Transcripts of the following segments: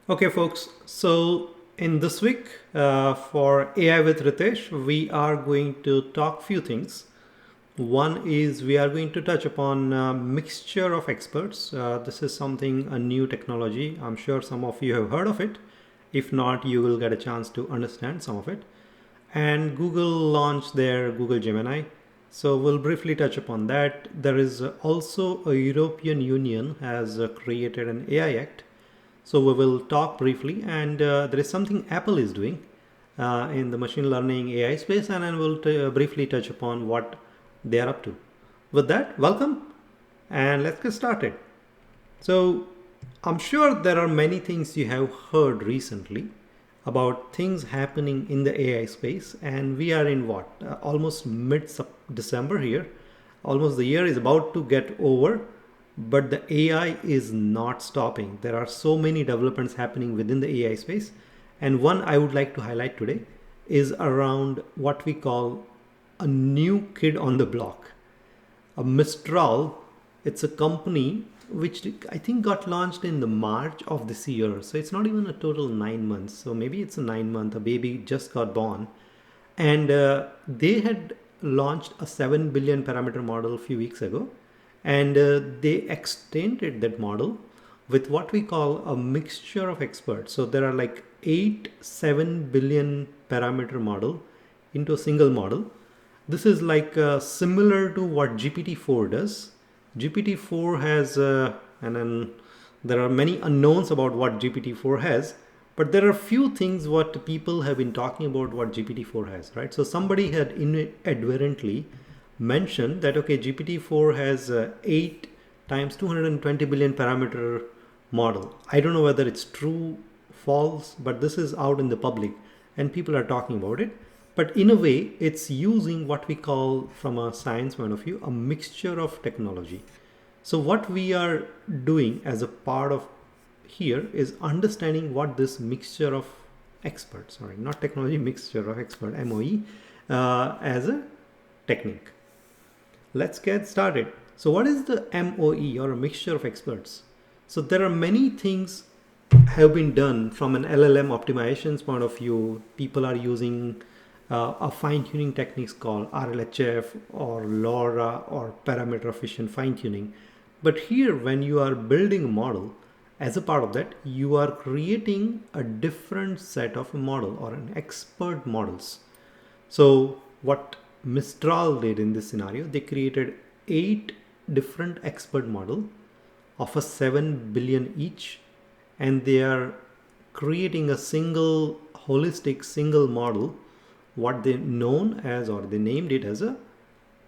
Okay, folks. So in this week for AI with Ritesh, we are going to talk few things. One is we are going to touch upon a mixture of experts. This is something a new technology. I'm sure some of you have heard of it. If not, you will get a chance to understand some of it. And Google launched their Google Gemini. So we'll briefly touch upon that. There is also a European Union has created an AI Act, so we will talk briefly, and there is something Apple is doing in the machine learning AI space, and then we'll briefly touch upon what they are up to. With that, welcome, and let's get started. So, I'm sure there are many things you have heard recently about things happening in the AI space, and we are in what? Almost mid December here. Almost the year is about to get over, but the AI is not stopping. There are so many developments happening within the AI space, and one I would like to highlight today is around what we call a new kid on the block, a Mistral. It's a company which I think got launched in the March of this year. So it's not even a total 9 months. So maybe it's a 9 month. A baby just got born, and they had launched a 7 billion parameter model a few weeks ago, and they extended that model with what we call a mixture of experts. So there are like 7 billion parameter model into a single model. This is like similar to what GPT-4 does. GPT-4 has, and then there are many unknowns about what GPT-4 has, but there are few things what people have been talking about what GPT-4 has, right? So somebody had inadvertently mentioned that, okay, GPT-4 has 8 times 220 billion parameter model. I don't know whether it's true, false, but this is out in the public and people are talking about it. But in a way, it's using what we call, from a science point of view, a mixture of technology. So what we are doing as a part of here is understanding what this mixture of experts, sorry, not technology, mixture of expert, MOE, as a technique. Let's get started. So what is the MOE, or a mixture of experts? So there are many things have been done from an LLM optimizations point of view. People are using a fine-tuning techniques called RLHF or LoRa or parameter efficient fine-tuning. But here, when you are building a model, as a part of that, you are creating a different set of a model or an expert models. So what Mistral did in this scenario, they created 8 different expert model of a 7 billion each, and they are creating a single holistic single model, what they known as, or they named it as a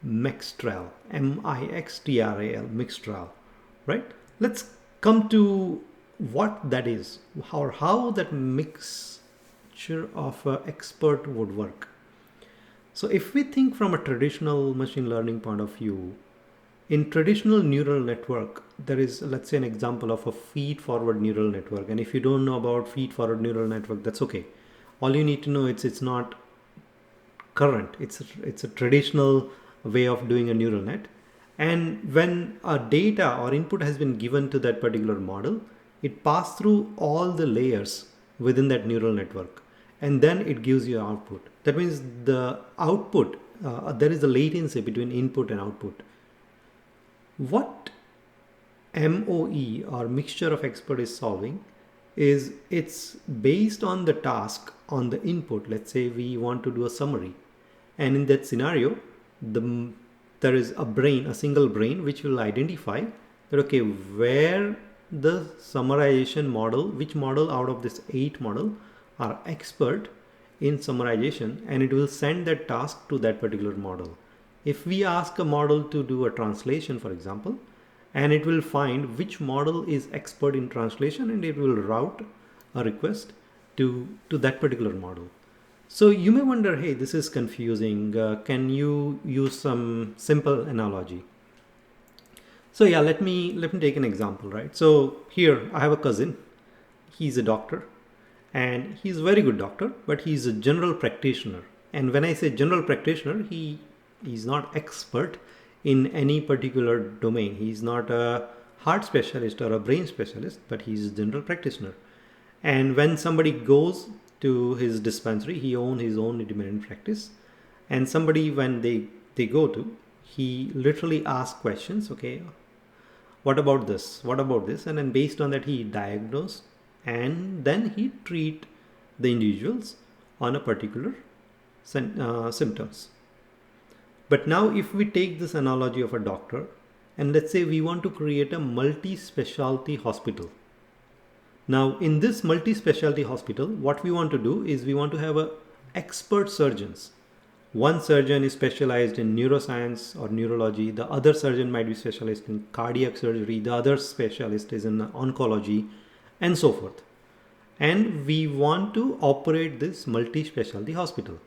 Mixtral, Mixtral, Mixtral, right? Let's come to what that is, or how that mixture of expert would work. So if we think from a traditional machine learning point of view, in traditional neural network, there is, let's say, an example of a feed forward neural network. And if you don't know about feed forward neural network, that's okay. All you need to know it's not current. It's a traditional way of doing a neural net. And when a data or input has been given to that particular model, it passes through all the layers within that neural network, and then it gives you output. That means the output, there is a latency between input and output. What MOE, or mixture of expert, is solving is it's based on the task on the input. Let's say we want to do a summary, and in that scenario, there is a brain, a single brain, which will identify that, okay, where the summarization model, which model out of this 8 model are expert in summarization, and it will send that task to that particular model. If we ask a model to do a translation, for example, and it will find which model is expert in translation, and it will route a request to that particular model. So you may wonder, hey, this is confusing. Can you use some simple analogy? So yeah, let me take an example, right? So here I have a cousin. He's a doctor, and he's a very good doctor, but he's a general practitioner. And when I say general practitioner, he's not expert in any particular domain. He's not a heart specialist or a brain specialist, but he's a general practitioner. And when somebody goes to his dispensary, he owns his own independent practice. And somebody, when they go to, he literally asks questions, okay, what about this? What about this? And then based on that, he diagnose and then he treat the individuals on a particular symptoms. But now if we take this analogy of a doctor and let's say we want to create a multi-specialty hospital. Now in this multi-specialty hospital, what we want to do is we want to have expert surgeons. One surgeon is specialized in neuroscience or neurology. The other surgeon might be specialized in cardiac surgery. The other specialist is in oncology and so forth. And we want to operate this multi-specialty hospital.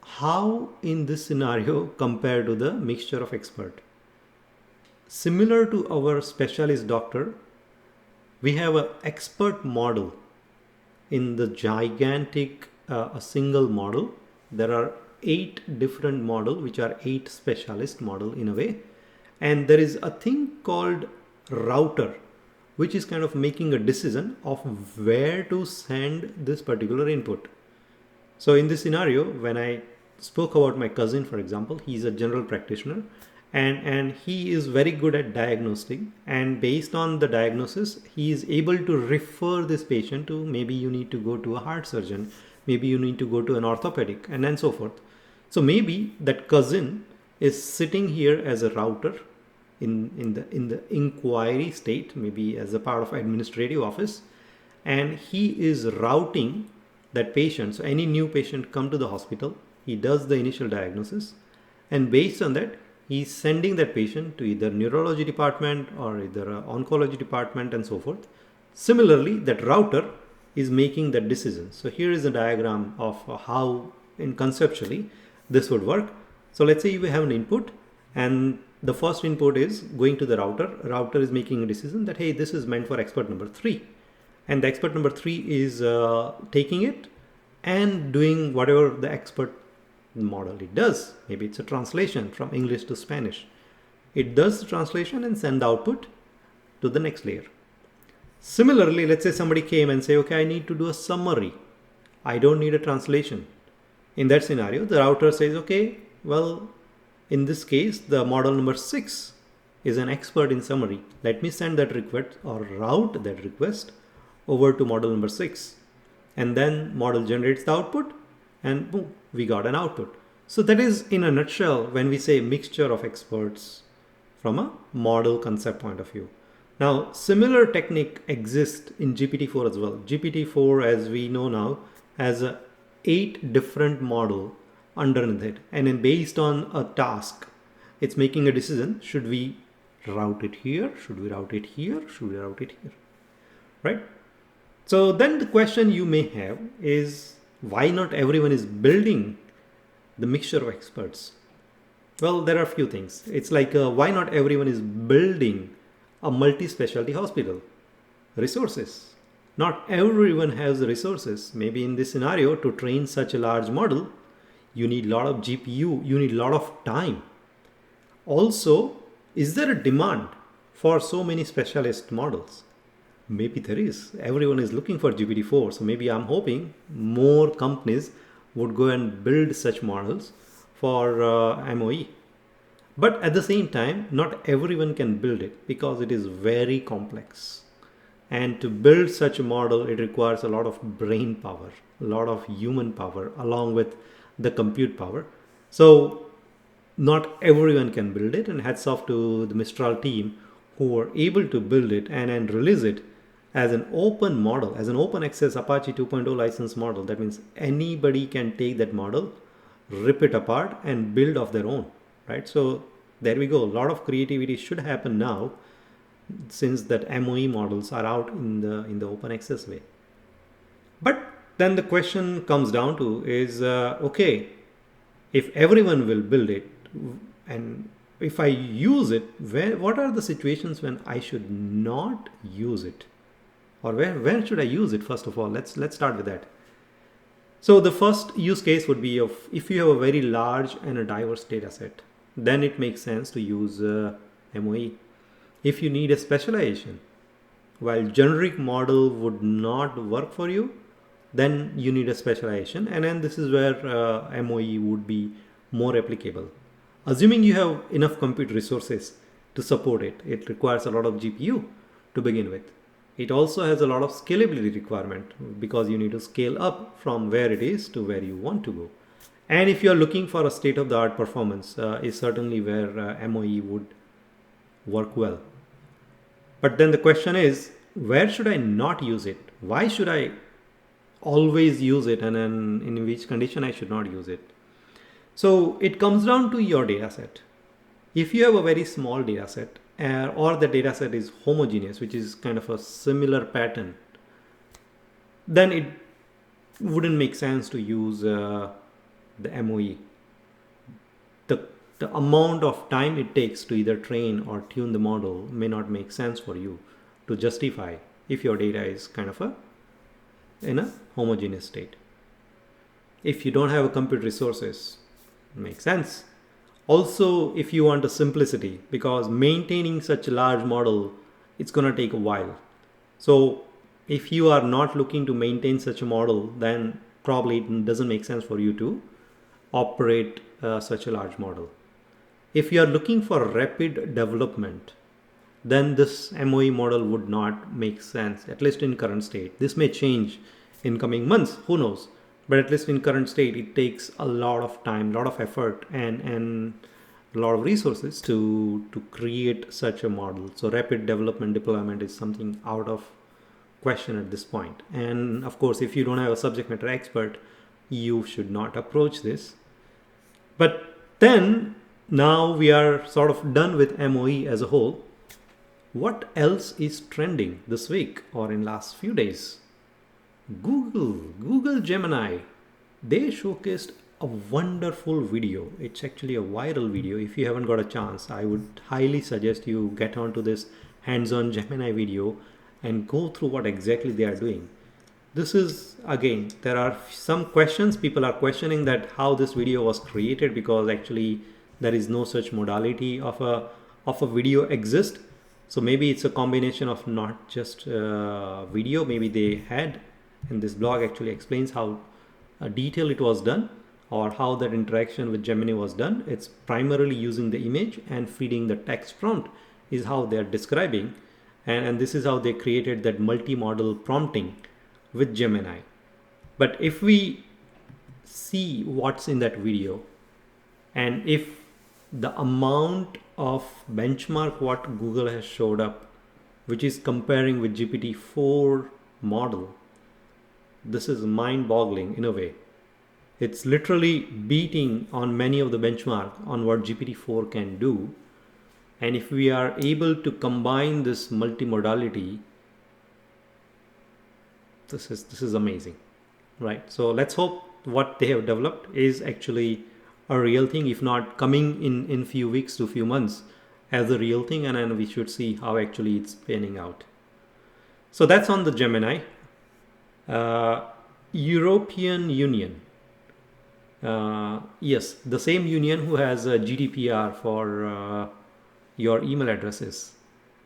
How in this scenario compared to the mixture of expert? Similar to our specialist doctor, we have an expert model in the gigantic a single model. There are 8 different models, which are 8 specialist model in a way. And there is a thing called router, which is kind of making a decision of where to send this particular input. So in this scenario, when I spoke about my cousin, for example, he's a general practitioner and he is very good at diagnosing. And based on the diagnosis, he is able to refer this patient to maybe you need to go to a heart surgeon. Maybe you need to go to an orthopedic and then so forth. So maybe that cousin is sitting here as a router in the inquiry state, maybe as a part of administrative office, and he is routing that patient. So any new patient come to the hospital, he does the initial diagnosis, and based on that, he's sending that patient to either neurology department or either oncology department and so forth. Similarly, that router is making that decision. So here is a diagram of how in conceptually this would work. So let's say we have an input and the first input is going to the router. Router is making a decision that, hey, this is meant for expert number 3. And the expert number 3 is taking it and doing whatever the expert model it does. Maybe it's a translation from English to Spanish. It does the translation and send the output to the next layer. Similarly, let's say somebody came and say, okay, I need to do a summary. I don't need a translation. In that scenario, the router says, okay, well, in this case, the model number 6 is an expert in summary. Let me send that request or route that request over to model number 6. And then model generates the output and boom, we got an output. So that is in a nutshell when we say mixture of experts from a model concept point of view. Now, similar technique exists in GPT-4 as well. GPT-4, as we know now, has 8 different model underneath it. And then based on a task, it's making a decision. Should we route it here? Should we route it here? Should we route it here? Right? So then the question you may have is, why not everyone is building the mixture of experts? Well, there are a few things. It's like, why not everyone is building a multi-specialty hospital? Resources. Not everyone has the resources. Maybe in this scenario, to train such a large model, you need a lot of GPU, you need a lot of time. Also, is there a demand for so many specialist models? Maybe there is. Everyone is looking for GPT-4. So maybe I'm hoping more companies would go and build such models for MOE. But at the same time, not everyone can build it because it is very complex. And to build such a model, it requires a lot of brain power, a lot of human power, along with the compute power. So not everyone can build it, and hats off to the Mistral team who were able to build it and release it as an open model, as an open access Apache 2.0 license model. That means anybody can take that model, rip it apart and build of their own, right? So there we go. A lot of creativity should happen now, since that MOE models are out in the open access way. But then the question comes down to is, okay, if everyone will build it, and if I use it, what are the situations when I should not use it? Or where should I use it? First of all, let's start with that. So the first use case would be of if you have a very large and a diverse data set, then it makes sense to use MOE. If you need a specialization, while generic model would not work for you, then you need a specialization, and then this is where MOE would be more applicable. Assuming you have enough compute resources to support it, it requires a lot of GPU to begin with. It also has a lot of scalability requirement because you need to scale up from where it is to where you want to go. And if you are looking for a state-of-the-art performance, is certainly where MOE would work well. But then the question is, where should I not use it? Why should I always use it, and then in which condition I should not use it? So it comes down to your data set. If you have a very small data set, or the data set is homogeneous, which is kind of a similar pattern, then it wouldn't make sense to use the MOE. The amount of time it takes to either train or tune the model may not make sense for you to justify if your data is kind of in a homogeneous state. If you don't have a compute resources, makes sense. Also, if you want a simplicity, because maintaining such a large model, it's going to take a while. So if you are not looking to maintain such a model, then probably it doesn't make sense for you to operate such a large model. If you are looking for rapid development, then this MOE model would not make sense, at least in current state. This may change in coming months, who knows? But at least in current state, it takes a lot of time, a lot of effort, and a lot of resources to create such a model. So rapid development deployment is something out of question at this point. And of course, if you don't have a subject matter expert, you should not approach this. But then now we are sort of done with MOE as a whole. What else is trending this week or in last few days? Google Gemini, they showcased a wonderful video. It's actually a viral video. If you haven't got a chance, I would highly suggest you get onto this hands-on Gemini video and go through what exactly they are doing. This is, again, there are some questions. People are questioning that how this video was created, because actually there is no such modality of a video exist. So maybe it's a combination of not just video. Maybe they had, and this blog actually explains how detailed it was done, or how that interaction with Gemini was done. It's primarily using the image and feeding the text prompt is how they're describing. And this is how they created that multi-model prompting with Gemini. But if we see what's in that video, and if the amount of benchmark what Google has showed up, which is comparing with GPT-4 model, this is mind-boggling in a way. It's literally beating on many of the benchmark on what GPT-4 can do. And if we are able to combine this multimodality, this is amazing, right? So let's hope what they have developed is actually a real thing, if not coming in few weeks to few months as a real thing, and then we should see how actually it's panning out. So that's on the Gemini. European Union. Yes, the same union who has a GDPR for your email addresses.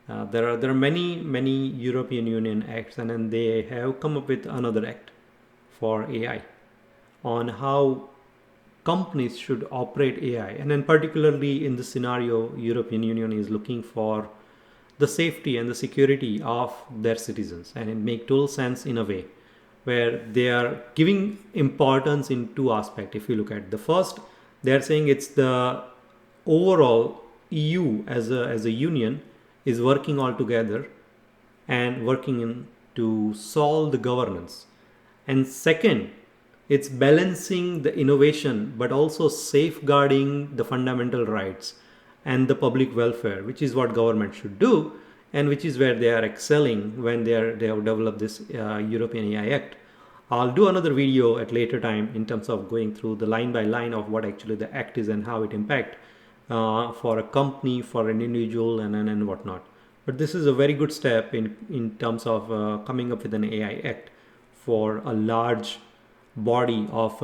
There are many European Union acts, and then they have come up with another act for AI on how companies should operate AI. And then particularly in this scenario, European Union is looking for the safety and the security of their citizens, and it makes total sense in a way where they are giving importance in two aspects. If you look at the first, they are saying it's the overall EU as a union is working all together and working to solve the governance. And second, it's balancing the innovation but also safeguarding the fundamental rights and the public welfare, which is what government should do, and which is where they are excelling when they have developed this European AI Act. I'll do another video at later time in terms of going through the line by line of what actually the act is and how it impacts for a company, for an individual, and whatnot. But this is a very good step in terms of coming up with an AI Act for a large body of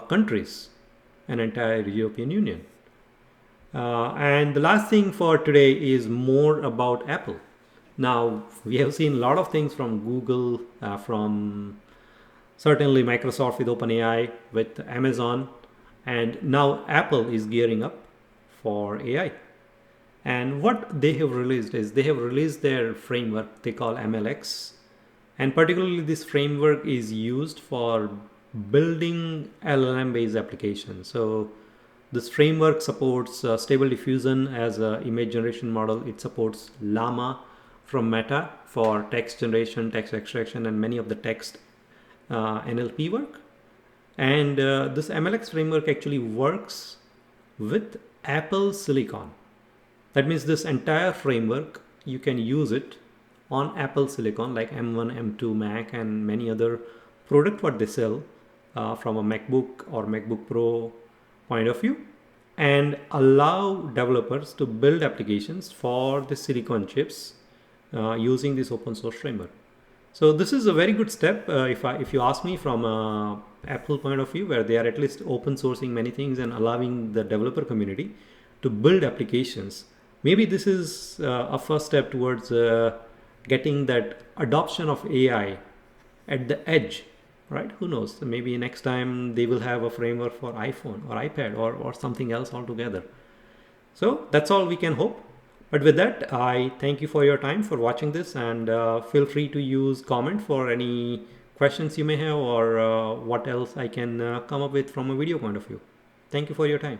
countries, an entire European Union. And the last thing for today is more about Apple. Now, we have seen a lot of things from Google, from certainly Microsoft with OpenAI, with Amazon, and now Apple is gearing up for AI. And what they have released is they have released their framework they call MLX. And particularly, this framework is used for building LLM based applications. So, this framework supports Stable Diffusion as an image generation model. It supports Llama from Meta for text generation, text extraction, and many of the text NLP work. And this MLX framework actually works with Apple Silicon. That means this entire framework, you can use it on Apple Silicon like M1, M2 Mac and many other product what they sell from a MacBook or MacBook Pro point of view, and allow developers to build applications for the silicon chips using this open source framework. So this is a very good step if you ask me from a Apple point of view, where they are at least open sourcing many things and allowing the developer community to build applications. Maybe this is a first step towards getting that adoption of AI at the edge, right? Who knows? Maybe next time they will have a framework for iPhone or iPad or something else altogether. So that's all we can hope. But with that, I thank you for your time for watching this, and feel free to use comment for any questions you may have, or what else I can come up with from a video point of view. Thank you for your time.